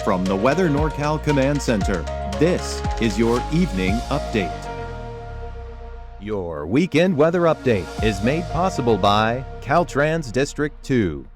From the Weather NorCal Command Center, this is your evening update. Your weekend weather update is made possible by Caltrans District 2.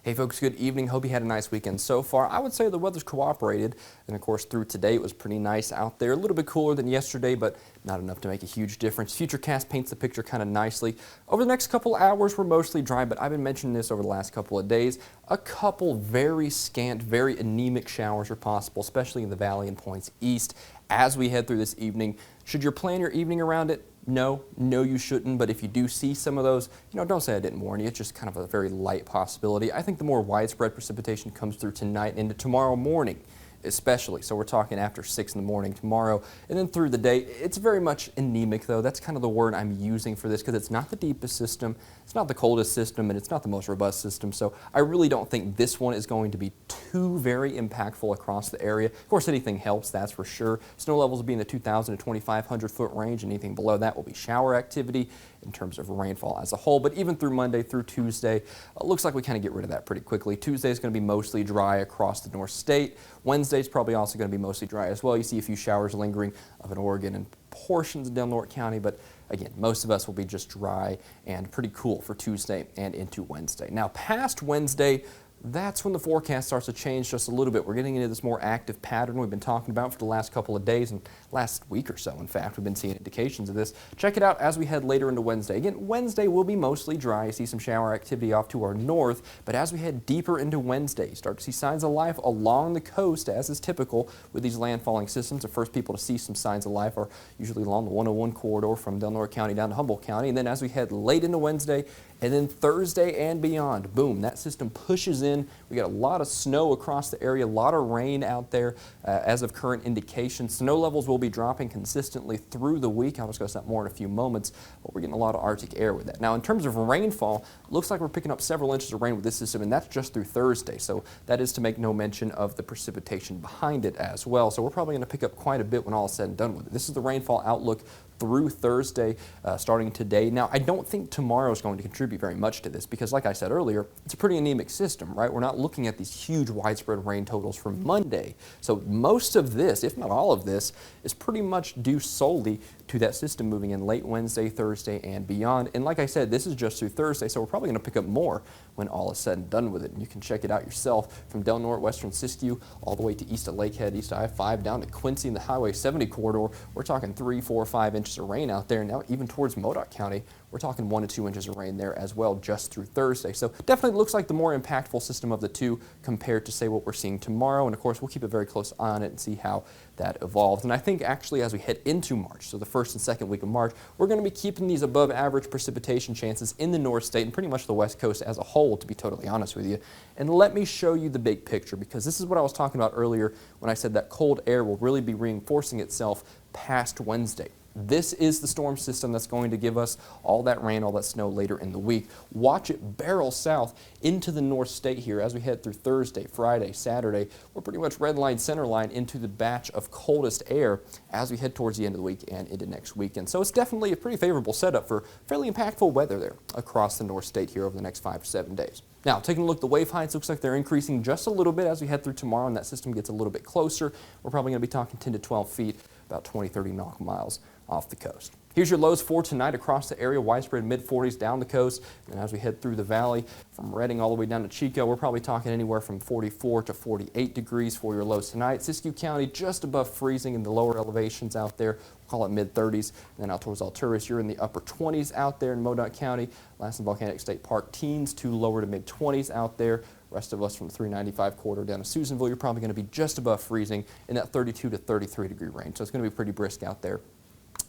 Hey folks, good evening. Hope you had a nice weekend so far. I would say the weather's cooperated, and of course through today it was pretty nice out there. A little bit cooler than yesterday, but not enough to make a huge difference. Futurecast paints the picture kind of nicely. Over the next couple hours we're mostly dry, but I've been mentioning this over the last couple of days. A couple very scant, very anemic showers are possible, especially in the valley and points east as we head through this evening. Should you plan your evening around it? No, you shouldn't, but if you do see some of those, don't say I didn't warn you. It's just kind of a very light possibility. I think the more widespread precipitation comes through tonight into tomorrow morning, especially. So we're talking after 6 in the morning tomorrow, and then through the day. It's very much anemic, though. That's kind of the word I'm using for this because it's not the deepest system, it's not the coldest system, and it's not the most robust system. So I really don't think this one is going to be too very impactful across the area. Of course, anything helps, that's for sure. Snow levels will be in the 2,000 to 2,500 foot range, and anything below that will be shower activity in terms of rainfall as a whole. But even through Monday through Tuesday, it looks like we kind of get rid of that pretty quickly. Tuesday is going to be mostly dry across the North State. Wednesday is probably also going to be mostly dry as well. You see a few showers lingering up in Oregon and portions of Del Norte County, but again, most of us will be just dry and pretty cool for Tuesday and into Wednesday. Now, past Wednesday, that's when the forecast starts to change just a little bit. We're getting into this more active pattern we've been talking about for the last couple of days and last week or so. In fact, we've been seeing indications of this. Check it out as we head later into Wednesday. Again, Wednesday will be mostly dry. You see some shower activity off to our north, but as we head deeper into Wednesday, you start to see signs of life along the coast, as is typical with these landfalling systems. The first people to see some signs of life are usually along the 101 corridor from Del Norte County down to Humboldt County. And then as we head late into Wednesday, and then Thursday and beyond, boom, that system pushes in. We got a lot of snow across the area, a lot of rain out there as of current indications. Snow levels will be dropping consistently through the week. I'll discuss that more in a few moments, but we're getting a lot of Arctic air with that. Now, in terms of rainfall, looks like we're picking up several inches of rain with this system, and that's just through Thursday. So that is to make no mention of the precipitation behind it as well. So we're probably going to pick up quite a bit when all is said and done with it. This is the rainfall outlook through Thursday, starting today. Now, I don't think tomorrow is going to contribute very much to this because, like I said earlier, it's a pretty anemic system, right? We're not looking at these huge widespread rain totals from Monday. So most of this, if not all of this, is pretty much due solely to that system moving in late Wednesday, Thursday, and beyond. And like I said, this is just through Thursday, so we're probably going to pick up more when all is said and done with it. And you can check it out yourself from Del Norte, western Siskiyou, all the way to east of Lakehead, east of I-5, down to Quincy and the Highway 70 corridor. We're talking 3, 4, 5 inches of rain out there. Now, even towards Modoc County, we're talking 1 to 2 inches of rain there as well just through Thursday. So definitely looks like the more impactful system of the two compared to, say, what we're seeing tomorrow. And of course, we'll keep a very close eye on it and see how that evolves. And I think actually as we head into March, so the first and second week of March, we're going to be keeping these above average precipitation chances in the North State and pretty much the West Coast as a whole, to be totally honest with you. And let me show you the big picture, because this is what I was talking about earlier when I said that cold air will really be reinforcing itself past Wednesday. This is the storm system that's going to give us all that rain, all that snow later in the week. Watch it barrel south into the North State here as we head through Thursday, Friday, Saturday. We're pretty much red line, center line into the batch of coldest air as we head towards the end of the week and into next weekend. So it's definitely a pretty favorable setup for fairly impactful weather there across the North State here over the next 5 to 7 days. Now, taking a look at the wave heights, looks like they're increasing just a little bit as we head through tomorrow and that system gets a little bit closer. We're probably going to be talking 10 to 12 feet, about 20, 30 nautical miles off the coast. Here's your lows for tonight across the area, widespread mid-40s down the coast. And as we head through the valley from Redding all the way down to Chico, we're probably talking anywhere from 44 to 48 degrees for your lows tonight. Siskiyou County just above freezing in the lower elevations out there. We'll call it mid-30s. And then out towards Alturas, you're in the upper 20s out there in Modoc County. Lassen Volcanic State Park, teens to lower to mid-20s out there. Rest of us from 395 corridor down to Susanville, you're probably going to be just above freezing in that 32 to 33 degree range. So it's going to be pretty brisk out there.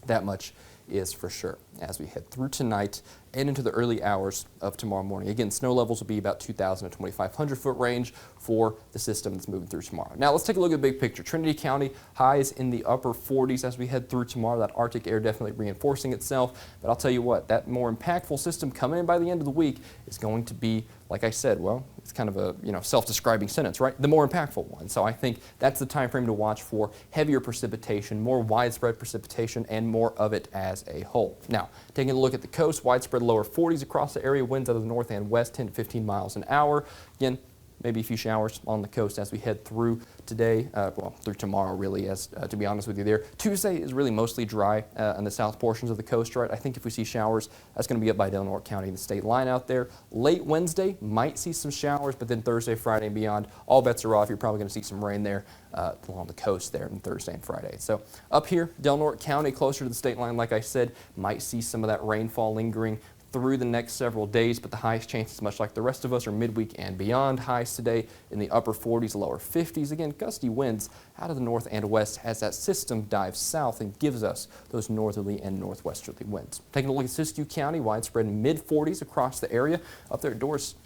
That much is for sure as we head through tonight and into the early hours of tomorrow morning. Again, snow levels will be about 2,000 to 2,500 foot range for the system that's moving through tomorrow. Now let's take a look at the big picture. Trinity County, highs in the upper 40s as we head through tomorrow. That Arctic air definitely reinforcing itself. But I'll tell you what, that more impactful system coming in by the end of the week is going to be, like I said, well, it's kind of a self-describing sentence, right? The more impactful one. So I think that's the time frame to watch for heavier precipitation, more widespread precipitation, and more of it as a whole. Now, taking a look at the coast, widespread lower 40s across the area, winds out of the north and west, 10 to 15 miles an hour. Again, maybe a few showers on the coast as we head through today, well, through tomorrow really, as to be honest with you there. Tuesday is really mostly dry in the south portions of the coast, right? I think if we see showers, that's going to be up by Delaware County, the state line out there. Late Wednesday, might see some showers, but then Thursday, Friday, and beyond, all bets are off. You're probably going to see some rain there along the coast there on Thursday and Friday. So up here, Delaware County, closer to the state line, like I said, might see some of that rainfall lingering through the next several days, but the highest chances, much like the rest of us, are midweek and beyond. Highs today in the upper 40s, lower 50s. Again, gusty winds out of the north and west as that system dives south and gives us those northerly and northwesterly winds. Taking a look at Siskiyou County, widespread mid-40s across the area. Up there at Doris,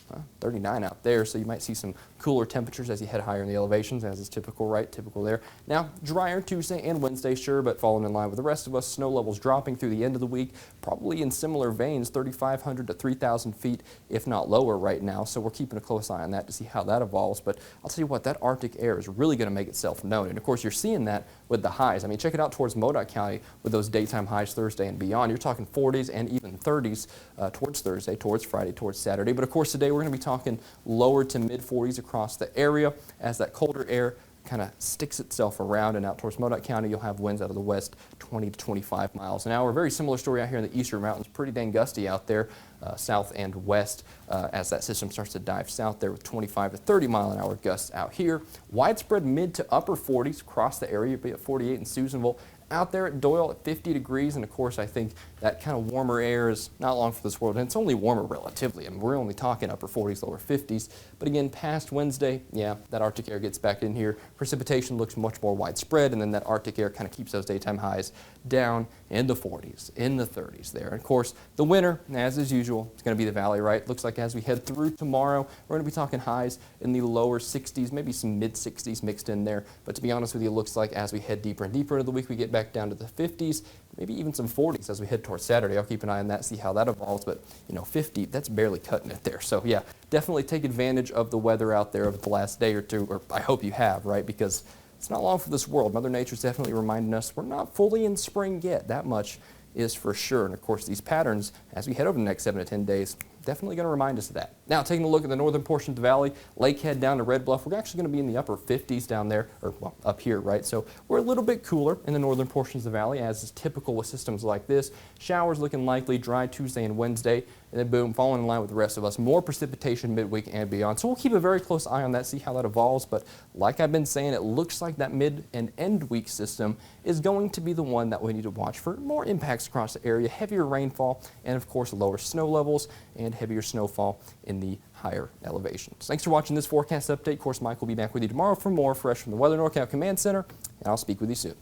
39 out there, so you might see some cooler temperatures as you head higher in the elevations, as is typical, right? Typical there. Now, drier Tuesday and Wednesday, sure, but falling in line with the rest of us. Snow levels dropping through the end of the week, probably in similar veins, 3,500 to 3,000 feet, if not lower right now. So we're keeping a close eye on that to see how that evolves. But I'll tell you what, that Arctic air is really going to make itself known. And of course, you're seeing that with the highs. I mean, check it out towards Modoc County with those daytime highs Thursday and beyond. You're talking 40s and even 30s towards Thursday, towards Friday, towards Saturday. But of course, today we're going to be talking lower to mid 40s across the area as that colder air kind of sticks itself around, and out towards Modoc County you'll have winds out of the west 20 to 25 miles an hour. Very similar story out here in the eastern mountains. Pretty dang gusty out there, south and west, as that system starts to dive south there with 25 to 30 mile an hour gusts out here. Widespread mid to upper 40s across the area, be at 48 in Susanville. Out there at Doyle at 50 degrees, and of course I think that kind of warmer air is not long for this world, and it's only warmer relatively. I mean, we're only talking upper 40s, lower 50s, but again, past Wednesday, yeah, that Arctic air gets back in here. Precipitation looks much more widespread, and then that Arctic air kind of keeps those daytime highs down in the 40s, in the 30s there. And of course, the winter, as is usual, it's going to be the valley, right? Looks like as we head through tomorrow, we're going to be talking highs in the lower 60s, maybe some mid 60s mixed in there, but to be honest with you, it looks like as we head deeper and deeper into the week, we get back down to the 50s, maybe even some 40s as we head towards Saturday. I'll keep an eye on that, see how that evolves, but you know, 50, that's barely cutting it there. So yeah, definitely take advantage of the weather out there over the last day or two, or I hope you have, right? Because it's not long for this world. Mother Nature's definitely reminding us we're not fully in spring yet. That much is for sure. And of course, these patterns, as we head over the next 7 to 10 days, definitely going to remind us of that. Now, taking a look at the northern portion of the valley, Lakehead down to Red Bluff, we're actually going to be in the upper 50s down there, or well, up here, right? So we're a little bit cooler in the northern portions of the valley, as is typical with systems like this. Showers looking likely, dry Tuesday and Wednesday, and then boom, falling in line with the rest of us. More precipitation midweek and beyond. So we'll keep a very close eye on that, see how that evolves. But like I've been saying, it looks like that mid and end week system is going to be the one that we need to watch for more impacts across the area, heavier rainfall, and of course lower snow levels and heavier snowfall in the higher elevations. Thanks for watching this forecast update. Of course, Mike will be back with you tomorrow for more fresh from the Weather NorCal Command Center, and I'll speak with you soon.